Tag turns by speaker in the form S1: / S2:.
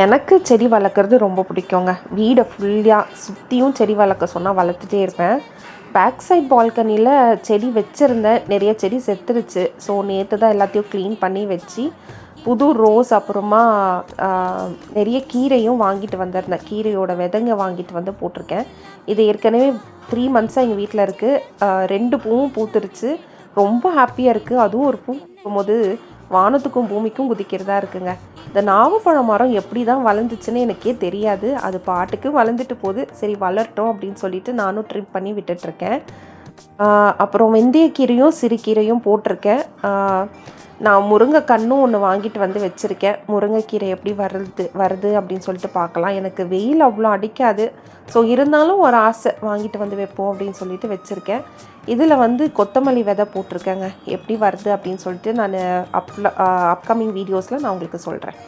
S1: எனக்கு செடி வளர்க்குறது ரொம்ப பிடிக்குங்க. வீடை ஃபுல்லாக சுற்றியும் செடி வளர்க்க சொன்னால் வளர்த்துட்டே இருப்பேன். பேக் சைட் பால்கனியில் செடி வச்சுருந்தேன். நிறைய செடி செத்துருச்சு. ஸோ நேற்று தான் எல்லாத்தையும் க்ளீன் பண்ணி வச்சு புது ரோஸ் அப்புறமா நிறைய கீரையும் வாங்கிட்டு வந்திருந்தேன். கீரையோட விதைங்க வாங்கிட்டு வந்து போட்டிருக்கேன். இது ஏற்கனவே 3 மந்த்ஸாக எங்கள் வீட்டில் இருக்குது. 2 பூவும் பூத்துருச்சு. ரொம்ப ஹாப்பியாக இருக்குது. அதுவும் ஒரு பூ பூக்கும்போது வானத்துக்கும் பூமிக்கும் குதிக்கிறதா இருக்குங்க. இந்த நாவப்பழ மரம் எப்படி தான் வளர்ந்துச்சுன்னு எனக்கே தெரியாது. அது பாட்டுக்கு வளர்ந்துட்டு போகுது. சரி வளரட்டும் அப்படின்னு சொல்லிட்டு நானும் ட்ரிம் பண்ணி விட்டுட்ருக்கேன். அப்புறம் வெந்தயக்கீரையும் சிறுகீரையும் போட்டிருக்கேன். நான் முருங்கை கன்றும் ஒன்று வாங்கிட்டு வந்து வச்சுருக்கேன். முருங்கைக்கீரை எப்படி வருது அப்படின்னு சொல்லிட்டு பார்க்கலாம். எனக்கு வெயில் அவ்வளோ அடிக்காது. ஸோ இருந்தாலும் ஒரு ஆசை வாங்கிட்டு வந்து வைப்போம் அப்படின்னு சொல்லிட்டு வச்சுருக்கேன். இதில் வந்து கொத்தமல்லி விதை போட்டிருக்கேங்க. எப்படி வருது அப்படின்னு சொல்லிட்டு நான் அப்கமிங் வீடியோஸில் நான் உங்களுக்கு சொல்கிறேன்.